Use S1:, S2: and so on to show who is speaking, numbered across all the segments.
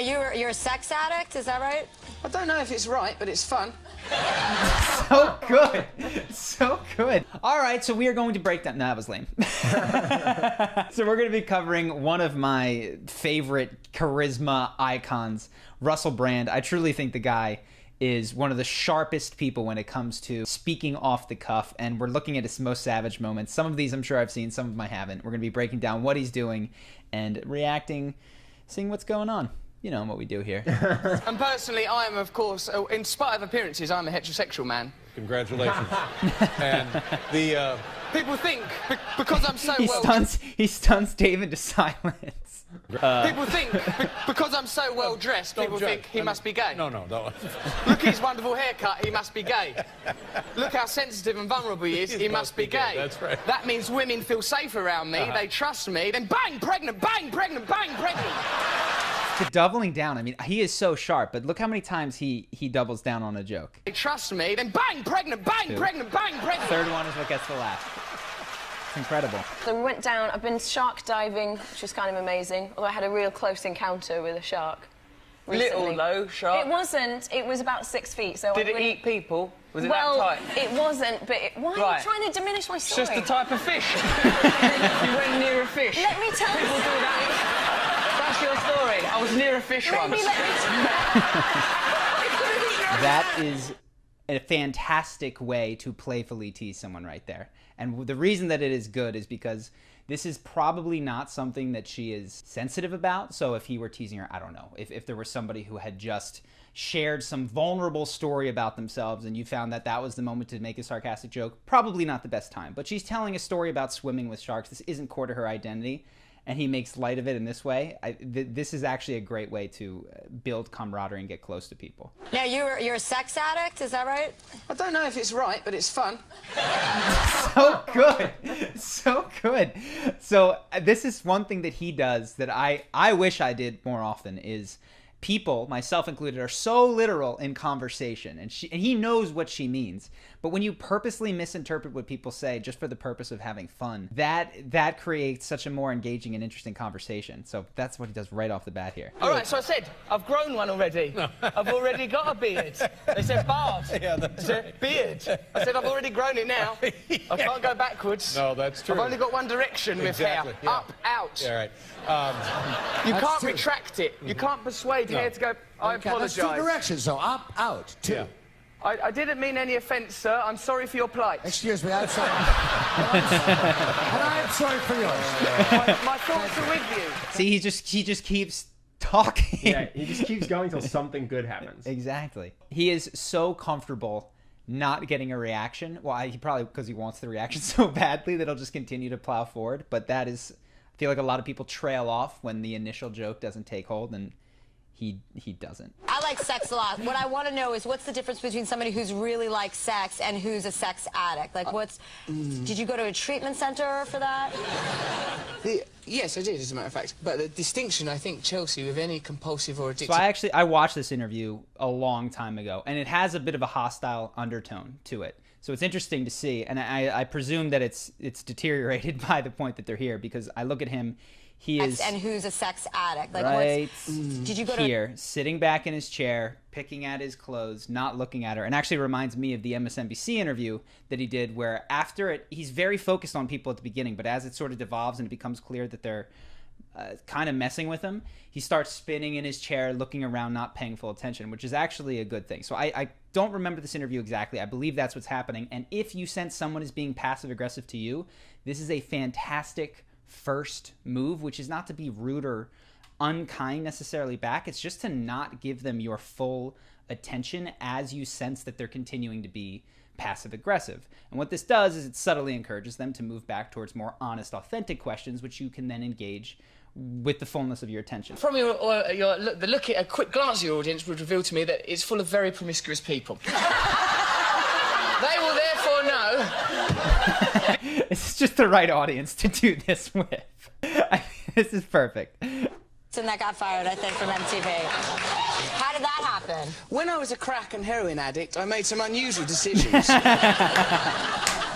S1: You're a sex addict, is that right?
S2: I don't know if it's right, but it's fun.
S3: So good. So good. All right, so we are going to break down... No, that was lame. So we're going to be covering one of my favorite charisma icons, Russell Brand. I truly think the guy is one of the sharpest people when it comes to speaking off the cuff, and we're looking at his most savage moments. Some of these I'm sure I've seen, some of them I haven't. We're going to be breaking down what he's doing and reacting, seeing what's going on. You know what we do here.
S2: And personally, I am, of course, in spite of appearances, I'm a heterosexual man.
S4: Congratulations. And the...
S2: People think, because I'm so
S3: he stuns Dave into silence.
S2: People think, because I'm so well-dressed, people think he must be gay.
S4: No.
S2: Look at his wonderful haircut, he must be gay. Look how sensitive and vulnerable he is, he must be gay.
S4: That's right.
S2: That means women feel safe around me, they trust me, then bang, pregnant, bang, pregnant, bang, pregnant.
S3: The doubling down, I mean, he is so sharp, but look how many times he doubles down on a joke.
S2: They trust me, then bang, pregnant, bang, pregnant, bang, pregnant.
S3: Third one is what gets the laugh. It's incredible.
S5: So we went down, I've been shark diving, which was kind of amazing, although I had a real close encounter with a shark recently.
S2: Little, though, shark.
S5: It wasn't, it was about 6 feet, so
S2: Did
S5: I
S2: it
S5: wouldn't...
S2: eat people? Was it
S5: well,
S2: that tight?
S5: it wasn't, but why are you trying to diminish my story?
S2: It's just the type of fish. You went near a fish.
S5: Let me tell you.
S2: People do that. That's your story. I was near a fish once.
S3: That is a fantastic way to playfully tease someone right there. And the reason that it is good is because this is probably not something that she is sensitive about. So if he were teasing her, I don't know, if there was somebody who had just shared some vulnerable story about themselves and you found that that was the moment to make a sarcastic joke, probably not the best time. But she's telling a story about swimming with sharks. This isn't core to her identity. And he makes light of it in this way. This is actually a great way to build camaraderie and get close to people.
S1: Now, you're a sex addict, is that right?
S2: I don't know if it's right, but it's fun.
S3: So good. So good. So this is one thing that he does that I wish I did more often is people, myself included, are so literal in conversation, and he knows what she means. But when you purposely misinterpret what people say just for the purpose of having fun, that creates such a more engaging and interesting conversation. So that's what he does right off the bat here.
S2: All right, so I said, I've grown one already. I've already got a beard. They said bard.
S4: Yeah, that's
S2: right. Beard. I said, I've already grown it now. I can't go backwards.
S4: No, that's true.
S2: I've only got one direction with hair.
S4: Yeah.
S2: Up, out.
S4: Yeah, right.
S2: You can't retract it. You can't persuade hair to go, I apologise.
S6: That's 2 directions, so up, out, 2.
S4: Yeah.
S2: I didn't mean any offence, sir. I'm sorry for your plight.
S6: Excuse me, I'm sorry. And I am sorry for yours.
S2: My thoughts are with you.
S3: See, he just keeps talking.
S7: Yeah, he just keeps going until something good happens.
S3: Exactly. He is so comfortable not getting a reaction. Well, he probably, because he wants the reaction so badly that he'll just continue to plow forward. But that is, I feel like a lot of people trail off when the initial joke doesn't take hold, and he doesn't.
S1: I like sex a lot. What I want to know is what's the difference between somebody who's really likes sex and who's a sex addict? Like, did you go to a treatment center for that?
S2: Yes, I did, as a matter of fact. But the distinction, I think, Chelsea, with any compulsive or addictive...
S3: So I watched this interview a long time ago, and it has a bit of a hostile undertone to it. So it's interesting to see, and I presume that it's deteriorated by the point that they're here, because I look at him, he is...
S1: And who's a sex addict? Like,
S3: right
S1: did you go to...
S3: here, sitting back in his chair, picking at his clothes, not looking at her, and actually reminds me of the MSNBC interview that he did, where after it, he's very focused on people at the beginning, but as it sort of devolves and it becomes clear that they're kind of messing with him, he starts spinning in his chair, looking around, not paying full attention, which is actually a good thing. So I don't remember this interview exactly. I believe that's what's happening. And if you sense someone is being passive-aggressive to you, this is a fantastic first move, which is not to be rude or unkind necessarily back. It's just to not give them your full attention as you sense that they're continuing to be passive-aggressive. And what this does is it subtly encourages them to move back towards more honest, authentic questions, which you can then engage with the fullness of your attention.
S2: From the look at a quick glance at your audience would reveal to me that it's full of very promiscuous people. They will therefore know...
S3: This is just the right audience to do this with. This is perfect.
S1: And that got fired, I think, from MTV. How did that happen?
S2: When I was a crack and heroin addict, I made some unusual decisions.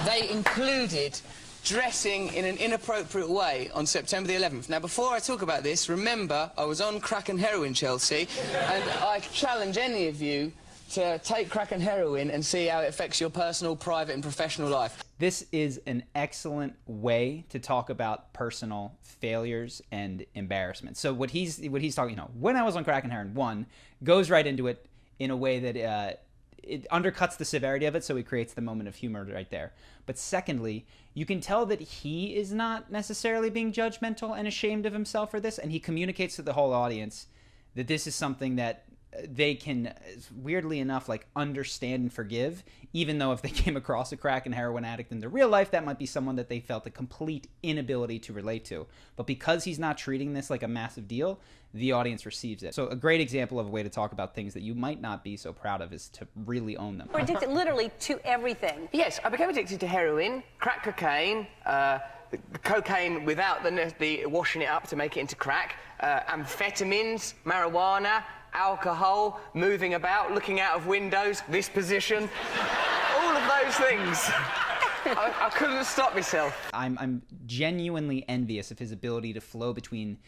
S2: They included dressing in an inappropriate way on September the 11th. Now, before I talk about this, remember, I was on crack and heroin, Chelsea, and I challenge any of you to take crack and heroin and see how it affects your personal, private and professional life.
S3: This is an excellent way to talk about personal failures and embarrassment. So what he's talking, you know, when I was on crack and heroin, one, goes right into it in a way that it undercuts the severity of it, so he creates the moment of humor right there. But secondly, you can tell that he is not necessarily being judgmental and ashamed of himself for this, and he communicates to the whole audience that this is something that they can, weirdly enough, like understand and forgive, even though if they came across a crack and heroin addict in their real life, that might be someone that they felt a complete inability to relate to. But because he's not treating this like a massive deal, the audience receives it. So a great example of a way to talk about things that you might not be so proud of is to really own them.
S8: We're addicted literally to everything.
S9: Yes, I became addicted to heroin, crack cocaine, the cocaine without the washing it up to make it into crack, amphetamines, marijuana, alcohol, moving about, looking out of windows, this position, all of those things. I couldn't stop myself.
S3: I'm genuinely envious of his ability to flow between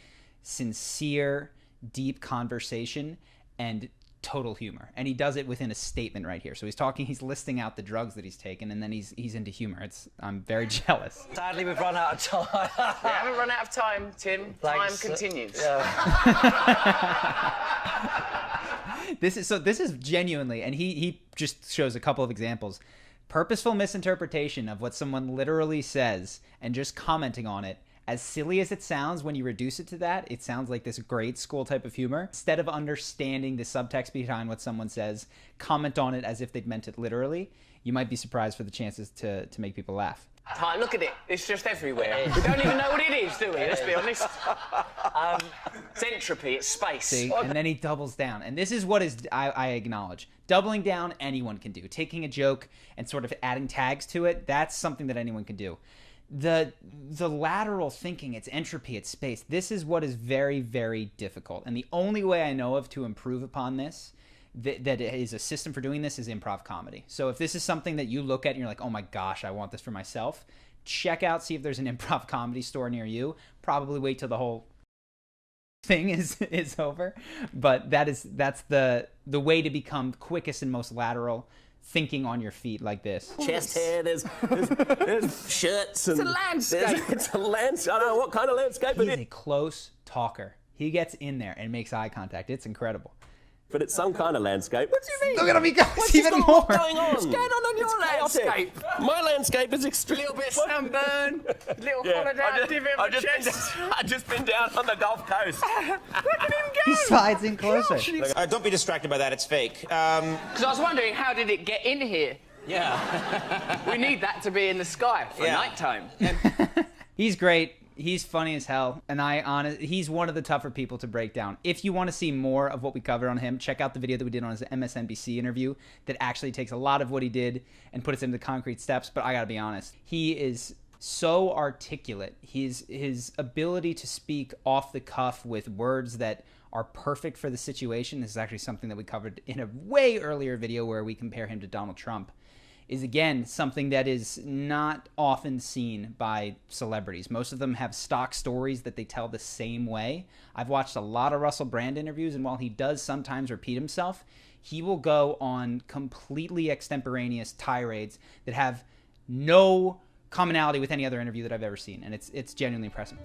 S3: sincere, deep conversation and total humor. And he does it within a statement right here. So he's listing out the drugs that he's taken, and then he's into humor. I'm very jealous.
S9: Sadly, we've run out of time. We haven't run out of time, Tim.
S2: Time continues.
S3: This is genuinely, and he just shows a couple of examples. Purposeful misinterpretation of what someone literally says and just commenting on it. As silly as it sounds, when you reduce it to that, it sounds like this grade school type of humor. Instead of understanding the subtext behind what someone says, comment on it as if they'd meant it literally. You might be surprised for the chances to make people laugh.
S9: Look at it. It's just everywhere. We don't even know what it is, do we? Let's be honest. It's entropy. It's space.
S3: See? And then he doubles down. And this is what I acknowledge. Doubling down, anyone can do. Taking a joke and sort of adding tags to it, that's something that anyone can do. The lateral thinking, it's entropy, it's space. This is what is very, very difficult. And the only way I know of to improve upon this, that is a system for doing this, is improv comedy. So if this is something that you look at and you're like, oh my gosh, I want this for myself, check out, see if there's an improv comedy store near you. Probably wait till the whole thing is over. But that's the way to become quickest and most lateral, thinking on your feet like this.
S10: Chest hair, there's shirts. And
S9: it's a landscape.
S10: It's a landscape. I don't know what kind of landscape it is.
S3: He's a close talker. He gets in there and makes eye contact. It's incredible.
S10: But it's some kind of landscape.
S9: What do you mean?
S3: Look at him, he goes even more.
S10: What's going on?
S9: What's going on your landscape?
S10: My landscape is
S9: A
S10: extreme.
S9: little bit of sunburn, a little holiday activity on the chest.
S10: I've just been down on the Gulf Coast.
S9: Look at him go!
S3: He slides in closer.
S11: Don't be distracted by that, it's fake.
S9: Because I was wondering, how did it get in here?
S11: Yeah.
S9: We need that to be in the sky for nighttime.
S3: He's great. He's funny as hell, and he's one of the tougher people to break down. If you want to see more of what we covered on him, check out the video that we did on his MSNBC interview that actually takes a lot of what he did and puts it into concrete steps. But I gotta be honest, he is so articulate. His ability to speak off the cuff with words that are perfect for the situation. This is actually something that we covered in a way earlier video where we compare him to Donald Trump. Is again something that is not often seen by celebrities. Most of them have stock stories that they tell the same way. I've watched a lot of Russell Brand interviews, and while he does sometimes repeat himself, he will go on completely extemporaneous tirades that have no commonality with any other interview that I've ever seen, and it's genuinely impressive.